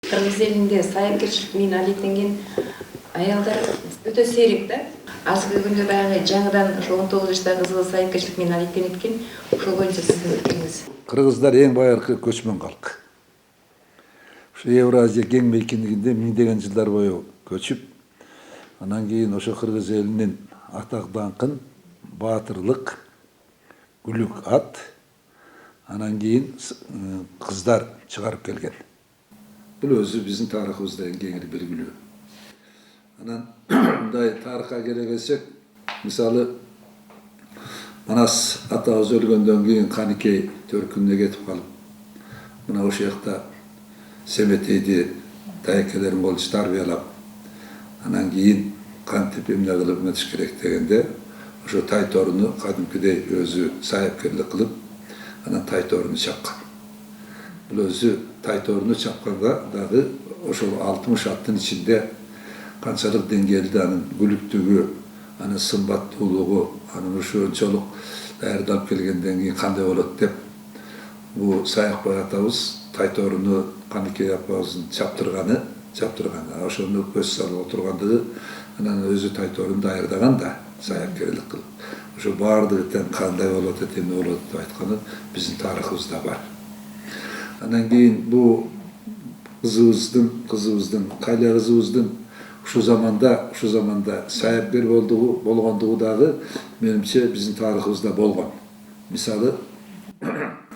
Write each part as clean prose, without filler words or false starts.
Кыргыз элинде саякерчилик менен алектенген аялдар өтө сейрек да. Азыркы күндө баягы жаңыдан ошо 19 жаштагы кызы саякерчилик менен алектенет экен. Ошол боюнча сиздин пикириңиз? Кыргыздар эң байыркы көчмөн калк. Ошо Евразия кең мейкиндигинде миңдеген жылдар бою көчүп, анан кийин ошо кыргыз элинин атак даңкын баатырлык, күлүк ат, анан кийин кыздар чыгарып келген. Бул өзү биздин тарыхыбызда эң кеңири белгилүү. Анан мындай тарыхка келе келсек, мисалы Манас атабыз өлгөндөн кийин Каникей төркүнүнө кетип калып, мына ошол жакта Семетейди тайкелерин болчу тарбиялап, анан кийин кантип эмне кылып өтүш керек дегенде, ошо Тайторуну кадимкидей өзү саяпкерлик кылып, анан Тайторуну чапкан. Бул өзү Тайторуну чапканга дагы ошол 60 аттын ичинде канчалык деңгээлде анын күлүктүгү, анын сымбаттуулугу, анын ушунчалык даярдалып келгенден кийин кандай болот деп, бул Саякбай атабыз Тайторуну Каникей апабыздын чаптырганы, ошону көз салып отургандыгы, анан өзү Тайторуну даярдаган да саяпкерлик кылып. Ошо баардыгы тең кандай болот, эмне болот деп айтканы биздин тарыхыбызда бар. Анан кийин бул кызыбыздын, Калия кызыбыздын ушул заманда саяпкер болгондугу дагы менимче биздин тарыхыбызда болгон. Мисалы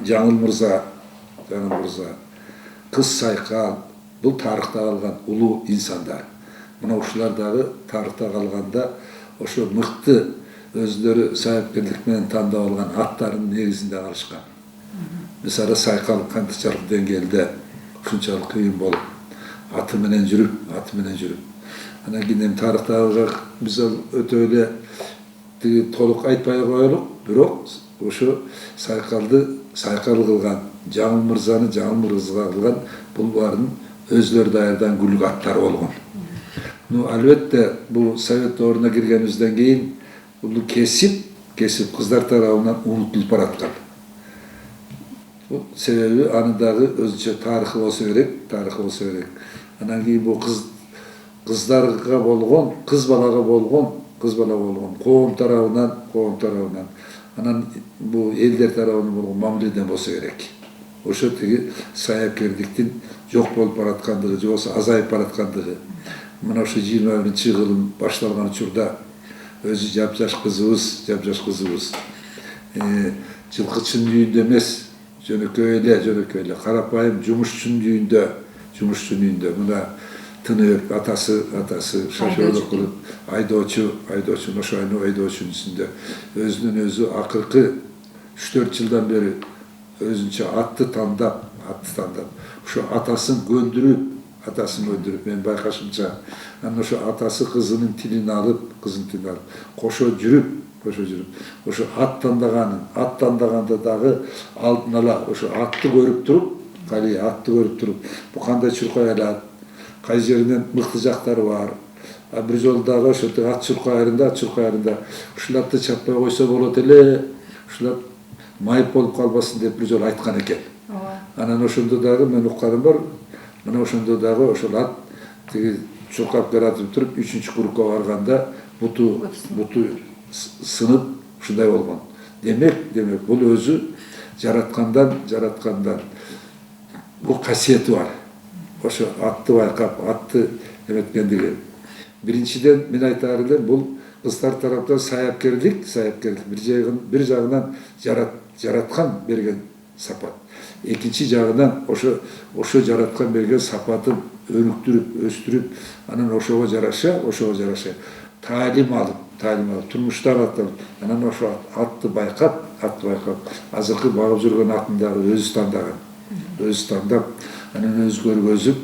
Жаңыл мырза, Кыз Сайкал, бул тарыхта калган улуу инсандар. Мына ушулар дагы тарыхта калганда ошо мыкты өзлөрү саяпкерлик менен тандап алган аттарынын негизинде калышкан. Мисалы Сайкал канчалык деңгээлде ушунчалык кыйын болуп, аты менен жүрүп. Анан кийин тарыхтагы биз өтө эле толук айтпай коелук, бирок ошо Сайкал кылган, Жаңыл мырзаны Жаңыл мырзага кылган булбардын өзлөрү даярдан күлүк аттары болгон. Албетте бул Совет дооруна киргенибизден кийин бул кесип кыздар тарабынан унутулуп бараткан. Себеби анын дагы өзүнчө тарыхы болсо керек. Анан кийин бул кыздарга болгон, кыз балага болгон коом тарабынан, анан бул элдер тарабынан болгон мамиледен болсо керек. Ошо тиги саяпкерликтин жок болуп бараткандыгы, же болбосо азайып бараткандыгы. Мына ошо 21-кылым башталган учурда өзү жапжаш кызыбыз, жылкычынын үйүндө эмес, жөнөкөй эле карапайым жумушчунун үйүндө, мына Тыныбек атасы шофёрлук кылып, айдоочу, айдоочунун үстүндө өзүнүн өзү акыркы 3-4 жылдан бери өзүнчө атты тандап, ошо атасын көндүрүп, мен байкашымча, анан ошо атасы кызынын тилин алып, кошо жүрүп, ошо ат тандаганда дагы алдын ала ошо атты көрүп туруп, бу кандай чуркай алат, кай жеринен мыкты жактары бар. Бир жолу дагы ошо ат чуркайарында ушуларды чаппай койсо болот эле, ушулар майып болуп калбасын деп бир жолу айткан экен. Анан ошондо дагы мен укканым бар, мына ошондо дагы ошол ат тиги чуркап келатып туруп 3-чү курукка барганда буту сынып ушундай болгон. Демек бул өзү жараткандан бул касиети бар. Ошо атты байкап, атты эметкендиги. Биринчиден мен айтаар элем, бул кыздар тараптан саяпкерлик бир жагынан жараткан берген сапат. Экинчи жагынан ошо жараткан берген сапатын өнүктүрүп, өстүрүп, анан ошого жараша таалим алып, турмуштан аттанып, анан ошо атты байкап, азыркы багып жүргөн атын дагы өзү тандап, анан өзү көргөзүп,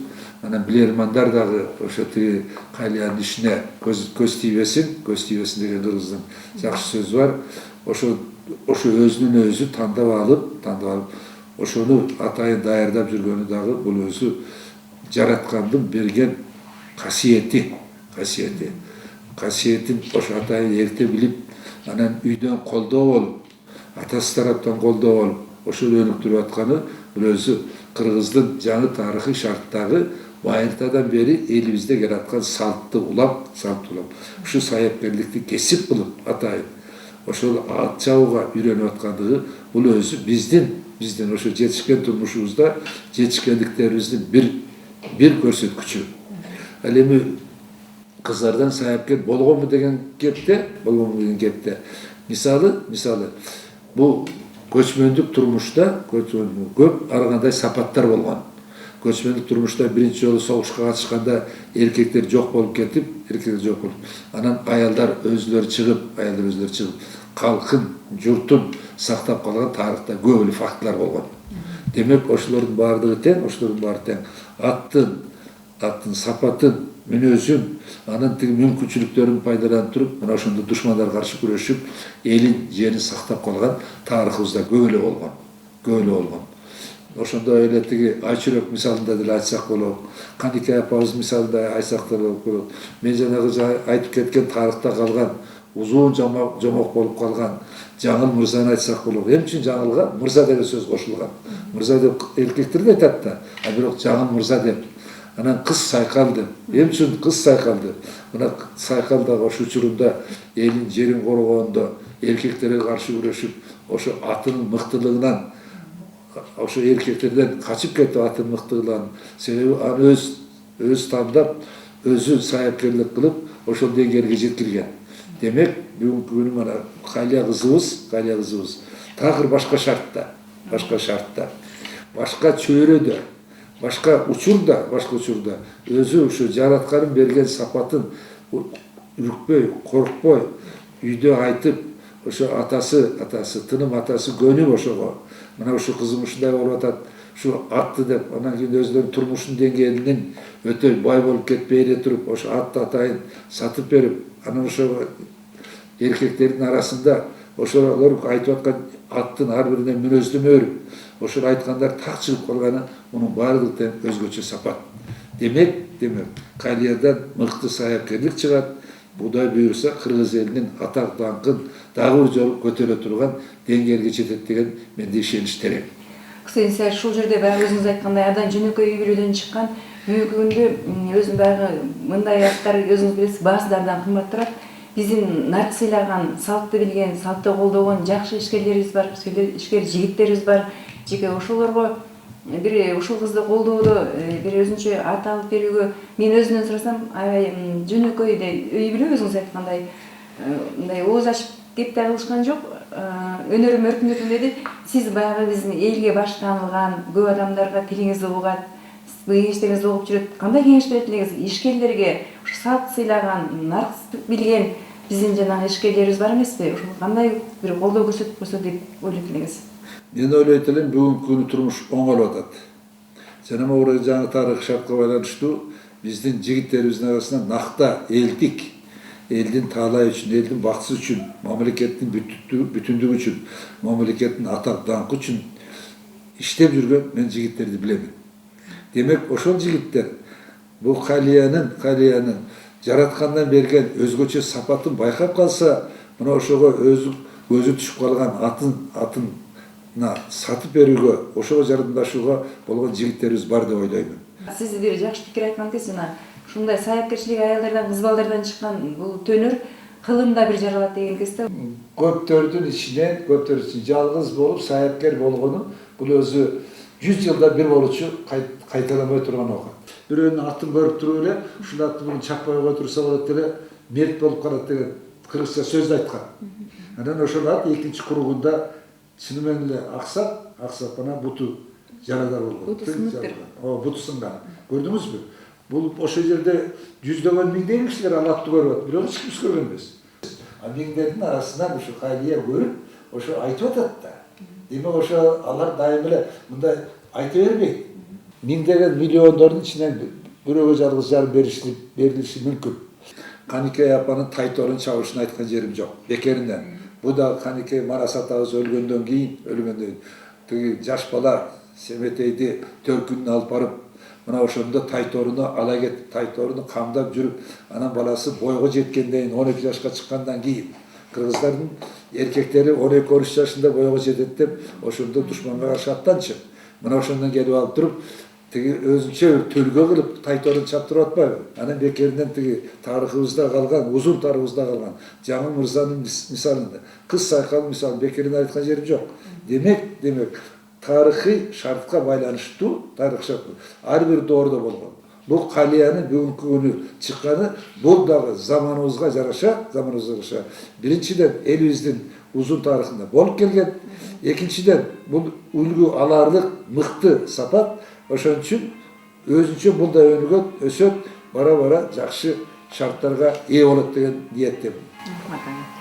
анан билермандар дагы ошо тиги Калиянын ишине көз тийбесин деген кыргыздын жакшы сөзү бар. Ошо өзүнүн өзү тандап алып, ошону атайын даярдап жүргөнү дагы бул өзү жараткандын берген касиетин ошо атайын эрте билип, анан үйдөн колдоо болуп, атасы тараптан колдоо болуп, ошону өнүктүрүп атканы бул өзү кыргыздын жаңы тарыхый шарттагы Bayırtadan beri elimizde yaratkan saltı ulam. Şu sahipkerlikti kesip bulup atayın. Oşol at çavuğa үйрөнүп аткандыгы бул өзү биздин ошо жетишкен турмушубузда жетишкендиктерибиздин бир көрсөткүчү. Ал эми кыздардан саяпкер болгонбу деген кепте мисалы бул көчмөндүк турмушта көп ар кандай сапаттар болгон. Көчмөндүк турмушта биринчи жолу согушка катышканда эркектер жок болуп кетип, анан аялдар өзүлөрү чыгып, калкын, журтун сактап калган тарыхта көп эле фактылар болгон. Демек, ошолордун баардыгы тең. Аттын сапатын, мүнөзүн, анын тиги мүмкүнчүлүктөрүн пайдаланып туруп, мына ошондо душмандарга каршы күрөшүп, элин, жерин сактап калган тарыхыбызда көп эле болгон. Ошондо эле тиги Айчүрөк мисалында деле айтсак болот. Канике апабыз мисалында айтсак да болот. Мен жанагы айтып кеткен тарыхта калган узун жомок болуп калган Жаңыл мырзаны айтсак болот. Эмне үчүн Жаңылга мырза деген сөз кошулган? Мырза деп эркектер да айтат да, а бирок Жаңыл мырза деп. Анан кыз сайкалды. Эмне үчүн кыз сайкалды? Мына сайкалдагы ошол учурунда элин жерин коргондо эркектерге каршы күрөшүп, ошо атынын мыктылыгынан ошо эркектерден качып кетип атын мыктылыгынан, себеби аны өз тандап, өзү саяпкерлик кылып, ошол деңгээлге жеткирген. Демек, бүгүнкү күнү мына Калия кызыбыз такыр башка шартта, башка чөйрөдө, башка учурда өзү ушу жаратканын берген сапатын үркпөй, коркпой, үйдө айтып, ошо атасы, тыным атасы көнүп ошого. Мына ушу кызым ушундай болуп атат, ушу атты деп, анан кийин өзүнүн турмушунун деңгээлинен өтө бай болуп кетпей эле туруп, ошо атты атайын сатып берип, анан ошо эркектердин арасында ошолор айтып аткан аттын ар бирине мүнөздөмө өрүп, ошол айткандар так чыгып калганы мунун баардыгы тең өзгөчө сапат. Демек, Калиядан мыкты саяпкерлик чыгат. Будай буюрса кыргыз элинин атак даңкын дагы бир жолу көтөрө турган деңгээлге жетет деген менде ишенич терең. Кысенсе ушул жерде баягы өзүңүз айткандай адан жөнөкөй үй бүлөдөн чыккан бүгүнкү күндө өзүн баягы мындай аттар өзүңүз билесиз баазыдардан кымбат турат. Биздин нарк сыйлаган, салтты билген, салтты колдогон жакшы ишкерлерибиз бар, ишкер жигиттерибиз бар. Жеке ошолорго бир ушул кызды колдоодо бир өзүнчө ат алып берүүгө мен өзүнөн сурасам, аябай жөнөкөйдө үй бүлө өзүңүз айткандай мындай ооз ачып кеп да кылышкан жок. Өнөрүм өркүндөтүм деди. Сиз баягы биздин элге баш таанылган, көп адамдарга тилиңизди угат, кеңештериңизди угуп жүрөт. Кандай кеңеш берет элеңиз? Ишкерлерге ушу салт сыйлаган, нарк билген биздин жанагы ишкерлерибиз бар эмеспи? Ошого кандай бир колдоо көрсөтүп койсо деп ойлойт элеңиз? Мен ойлойт элем, бүгүнкү күнү турмуш оңолуп атат. Жана могу жаңы тарых шартка байланыштуу биздин жигиттерибиздин арасында накта элдин таалайы үчүн, элдин баксы үчүн, мамлекеттин бүтүндүгү үчүн, мамлекеттин атак даңкы үчүн иштеп жүргөн мен жигиттерди билем. Демек, ошол жигиттер бул Калиянын жараткандан берген өзгөчө сапатын байкап калса, мына ошого көзү түшүп калган атына сатып берүүгө, ошого жардамдашууга болгон жигиттерибиз бар деп ойлоймун. Сиз бир жакшы пикир айткан экенсиз. Ушундай саяпкерчилик аялдардан, кыз балдардан чыккан бул төнөр кылымда бир жаралат деген экенсиз. Көптөрдүн ичинен жалгыз болуп саяпкер болгону бул өзү 100 жылда бир болчу кайталамай турган окуя. Бирөөнүн атын көрүп туруп эле, ушул атты бүгүн чаппай кое турса болот эле, мерт болуп калат деген кыргызча сөз айткан. Анан ошол ат экинчи куругунда чыны менен эле аксап анан буту жарадар болгон. Буту сынган. Көрдүңүзбү? Бул ошол жерде жүздөгөн миңдеген кишилер ал атты көрүп атат, бирок эч ким көргөн эмес. А миңдердин арасынан ушу Калия көрүп, ошо айтып атат да. Демек ошо алар дайым эле мындай айта бербейт. Миңдеген миллиондордун ичинен бирөөгө жалгыз жар берилиши мүмкүн. Канике апанын тайторун чабышын айткан жерим жок. Бекеринен. Бу да Канике Марас атабыз өлгөндөн кийин тиги жаш бала Семетейди төркүнүнө алып барып, мына ошондо тайторуну ала кетип, тайторуну камдап жүрүп, анан баласы бойго жеткенден 12 жашка чыккандан кийин кыргыздардын эркектери 12-13 жашында бойго жетет деп ошондо душманга каршы аттанчы. Мына ошондон келип алып туруп, тиги өзүнчө бир төлгө кылып тайторун чаптырып атпайбы? Анан бекеринен тиги тарыхыбызда калган, узун тарыхыбызда калган Жаңы Мырзанын мисалында кыз сайкалын мисалын бекеринен айткан жерим жок. Демек, тарыхый шартка байланыштуу, тарых шарты ар бир доордо болгон. Бул калиянын бүгүнкү күнү чыкканы, бул дагы заманыбызга жараша, биринчиден элибиздин узун тарыхында болуп келген, экинчиден бул үлгү аларлык мыкты сапат, ошон үчүн өзүнчө бул да өнүгөт, өсөт, бара жакшы шарттарга ээ болот деген ниеттемин. Рахмат.